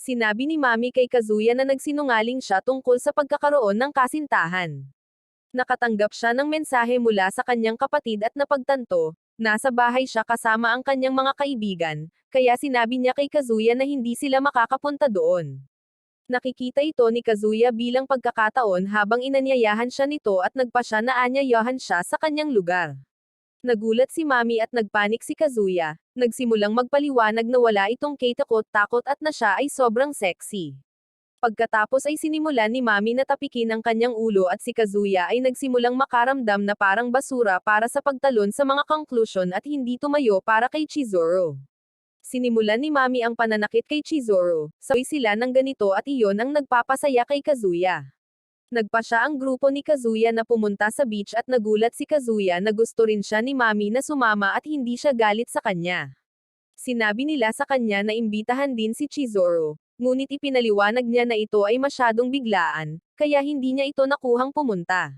Sinabi ni Mami kay Kazuya na nagsinungaling siya tungkol sa pagkakaroon ng kasintahan. Nakatanggap siya ng mensahe mula sa kanyang kapatid at napagtanto, nasa bahay siya kasama ang kanyang mga kaibigan, kaya sinabi niya kay Kazuya na hindi sila makakapunta doon. Nakikita ito ni Kazuya bilang pagkakataon habang inanyayahan siya nito at nagpasya na anyayahan siya sa kanyang lugar. Nagulat si Mami at nagpanik si Kazuya, nagsimulang magpaliwanag na wala itong takot-takot at na siya ay sobrang sexy. Pagkatapos ay sinimulan ni Mami na tapikin ang kanyang ulo at si Kazuya ay nagsimulang makaramdam na parang basura para sa pagtalon sa mga conclusion at hindi tumayo para kay Chizuru. Sinimulan ni Mami ang pananakit kay Chizuru, sabay sila ng ganito at iyon ang nagpapasaya kay Kazuya. Nagpasya ang grupo ni Kazuya na pumunta sa beach at nagulat si Kazuya na gusto rin siya ni Mami na sumama at hindi siya galit sa kanya. Sinabi nila sa kanya na imbitahan din si Chizuru, ngunit ipinaliwanag niya na ito ay masyadong biglaan, kaya hindi niya ito nakuhang pumunta.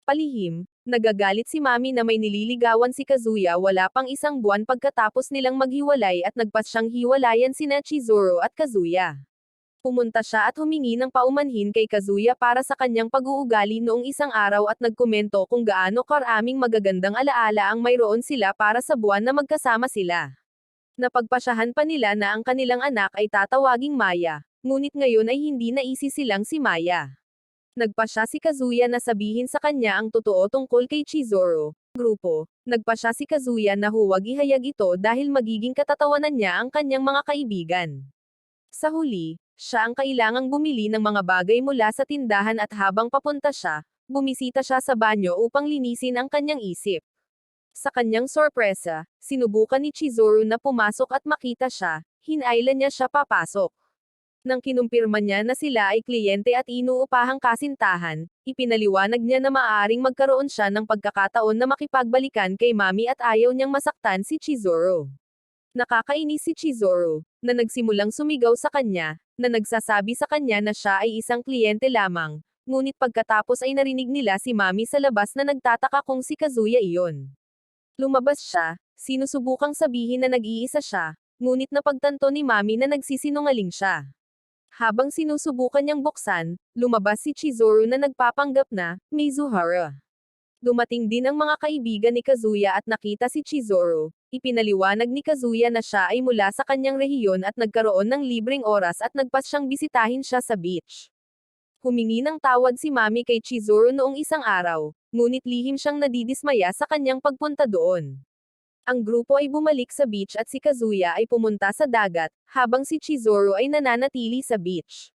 Palihim, nagagalit si Mami na may nililigawan si Kazuya wala pang isang buwan pagkatapos nilang maghiwalay at nagpasyang hiwalayan sina Chizuru at Kazuya. Pumunta siya at humingi ng paumanhin kay Kazuya para sa kanyang pag-uugali noong isang araw at nagkomento kung gaano karaming magagandang alaala ang mayroon sila para sa buwan na magkasama sila. Napagpasyahan pa nila na ang kanilang anak ay tatawaging Maya, ngunit ngayon ay hindi naisi silang si Maya. Nagpasya si Kazuya na sabihin sa kanya ang totoo tungkol kay Chizuru. Grupo, nagpasya si Kazuya na huwag ihayag ito dahil magiging katatawanan niya ang kanyang mga kaibigan. Sa huli, siya ang kailangang bumili ng mga bagay mula sa tindahan at habang papunta siya, bumisita siya sa banyo upang linisin ang kanyang isip. Sa kanyang sorpresa, sinubukan ni Chizuru na pumasok at makita siya, hinailan niya siya papasok. Nang kinumpirma niya na sila ay kliyente at inuupahang kasintahan, ipinaliwanag niya na maaaring magkaroon siya ng pagkakataon na makipagbalikan kay Mami at ayaw niyang masaktan si Chizuru. Nakakainis si Chizuru, na nagsimulang sumigaw sa kanya, na nagsasabi sa kanya na siya ay isang kliyente lamang, ngunit pagkatapos ay narinig nila si Mami sa labas na nagtataka kung si Kazuya iyon. Lumabas siya, sinusubukang sabihin na nag-iisa siya, ngunit napagtanto ni Mami na nagsisinungaling siya. Habang sinusubukan niyang buksan, lumabas si Chizuru na nagpapanggap na, Mizuhara. Dumating din ang mga kaibigan ni Kazuya at nakita si Chizuru. Ipinaliwanag ni Kazuya na siya ay mula sa kanyang rehiyon at nagkaroon ng libreng oras at nagpasyang bisitahin siya sa beach. Humingi ng tawad si Mami kay Chizuru noong isang araw, ngunit lihim siyang nadidismaya sa kanyang pagpunta doon. Ang grupo ay bumalik sa beach at si Kazuya ay pumunta sa dagat, habang si Chizuru ay nananatili sa beach.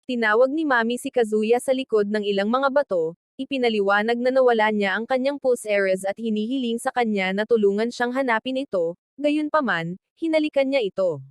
Tinawag ni Mami si Kazuya sa likod ng ilang mga bato, ipinaliwanag na nawala niya ang kanyang pulse areas at hinihiling sa kanya na tulungan siyang hanapin ito, gayunpaman, hinalikan niya ito.